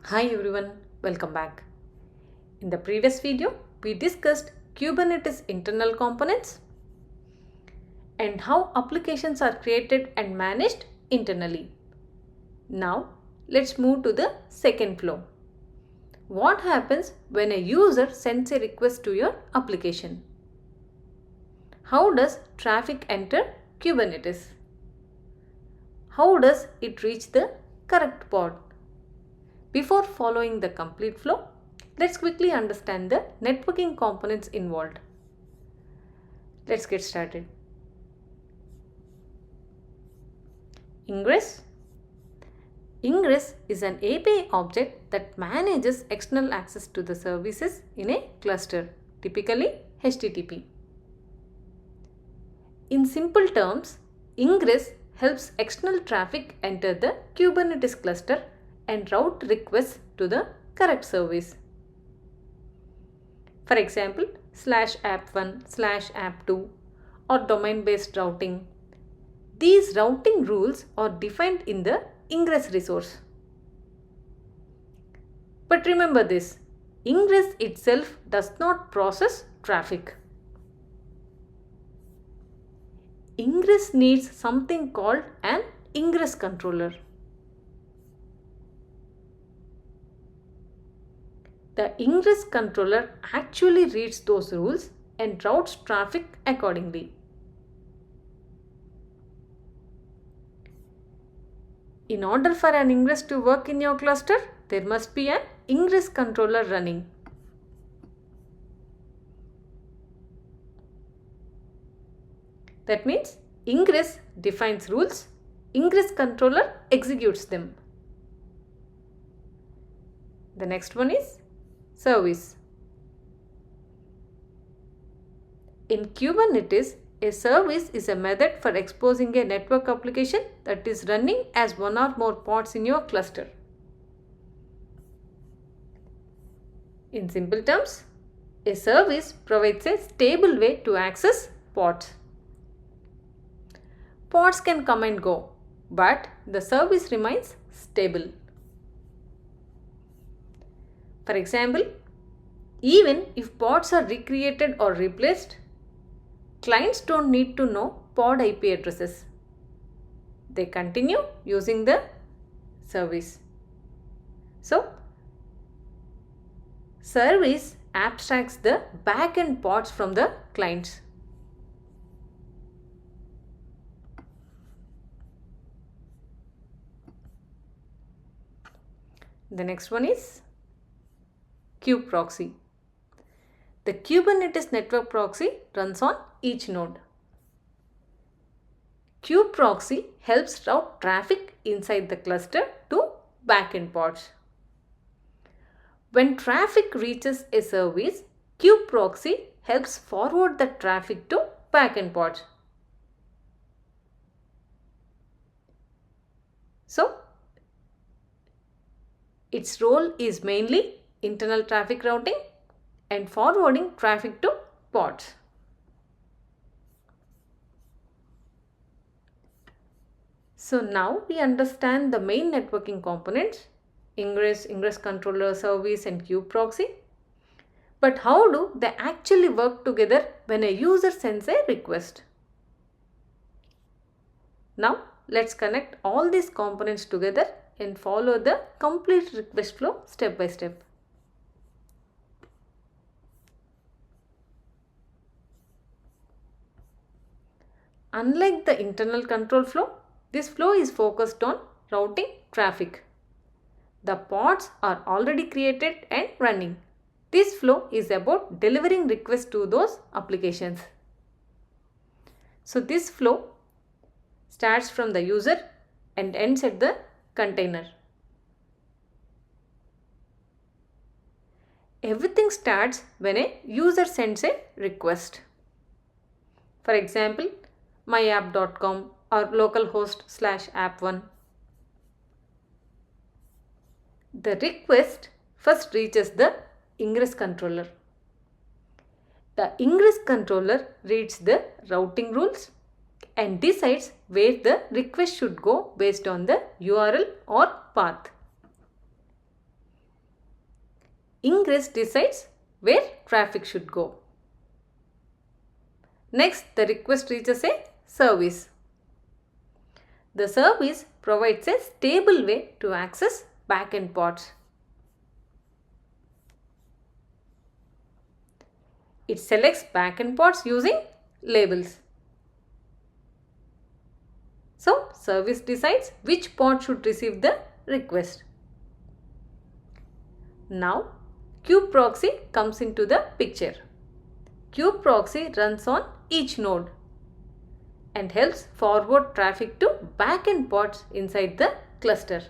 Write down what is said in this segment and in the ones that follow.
Hi everyone, welcome back. In the previous video, we discussed Kubernetes internal components and how applications are created and managed internally. Now, let's move to the second flow. What happens when a user sends a request to your application? How does traffic enter Kubernetes? How does it reach the correct pod? Before following the complete flow, let's quickly understand the networking components involved. Let's get started. Ingress. Ingress is an API object that manages external access to the services in a cluster, typically HTTP. In simple terms, Ingress helps external traffic enter the Kubernetes cluster and route requests to the correct service. For example, /app1/app2 or domain-based routing. These routing rules are defined in the Ingress resource. But remember this, Ingress itself does not process traffic. Ingress needs something called an Ingress Controller. The Ingress Controller actually reads those rules and routes traffic accordingly. In order for an Ingress to work in your cluster, there must be an Ingress Controller running. That means Ingress defines rules, Ingress Controller executes them. The next one is service. In Kubernetes, a service is a method for exposing a network application that is running as one or more pods in your cluster. In simple terms, a service provides a stable way to access pods. Pods can come and go, but the service remains stable. For example, even if pods are recreated or replaced, clients don't need to know pod IP addresses. They continue using the service. So, service abstracts the backend pods from the clients. The next one is kube-proxy. The Kubernetes network proxy runs on each node. Kube-proxy helps route traffic inside the cluster to backend pods. When traffic reaches a service, kube-proxy helps forward the traffic to backend pods. So, its role is mainly internal traffic routing and forwarding traffic to pods. So now we understand the main networking components, Ingress, Ingress Controller, Service and kube-proxy. But how do they actually work together when a user sends a request? Now let's connect all these components together and follow the complete request flow step by step. Unlike the internal control flow, this flow is focused on routing traffic. The pods are already created and running. This flow is about delivering requests to those applications. So this flow starts from the user and ends at the container. Everything starts when a user sends a request. For example, myapp.com or localhost/app1. The request first reaches the Ingress Controller. The Ingress Controller reads the routing rules and decides where the request should go based on the URL or path. Ingress decides where traffic should go. Next, the request reaches a service. The service provides a stable way to access backend pods. It selects backend pods using labels. So, service decides which pod should receive the request. Now, kube-proxy comes into the picture. Kube-proxy runs on each node and helps forward traffic to backend pods inside the cluster.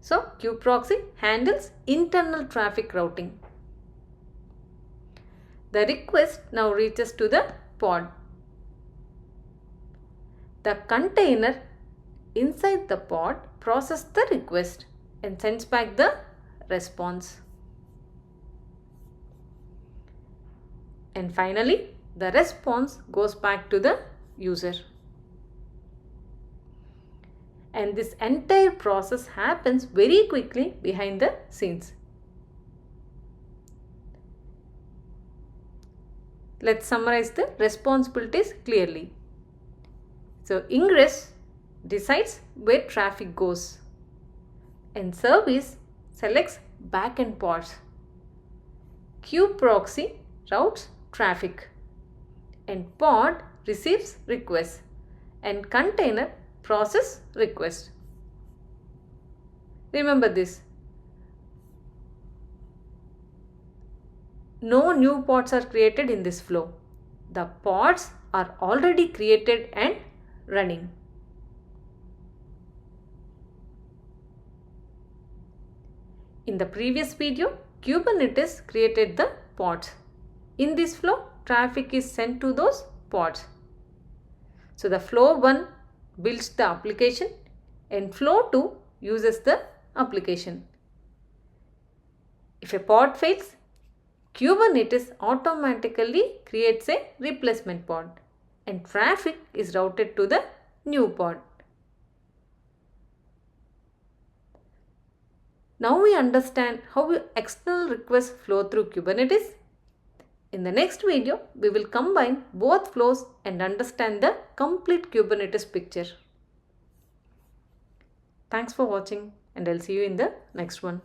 So, kube-proxy handles internal traffic routing. The request now reaches to the pod. The container inside the pod processes the request and sends back the response. And finally, the response goes back to the user. And this entire process happens very quickly behind the scenes. Let's summarize the responsibilities clearly. So, Ingress decides where traffic goes, and service selects backend pods. Kube-proxy routes traffic, and pod receives requests, and container process request. Remember this. No new pods are created in this flow. The pods are already created and running. In the previous video, Kubernetes created the pods. In this flow, traffic is sent to those pods. So the flow 1 builds the application and flow 2 uses the application. If a pod fails, Kubernetes automatically creates a replacement pod and traffic is routed to the new pod. Now we understand how external requests flow through Kubernetes. In the next video, we will combine both flows and understand the complete Kubernetes picture. Thanks for watching, and I'll see you in the next one.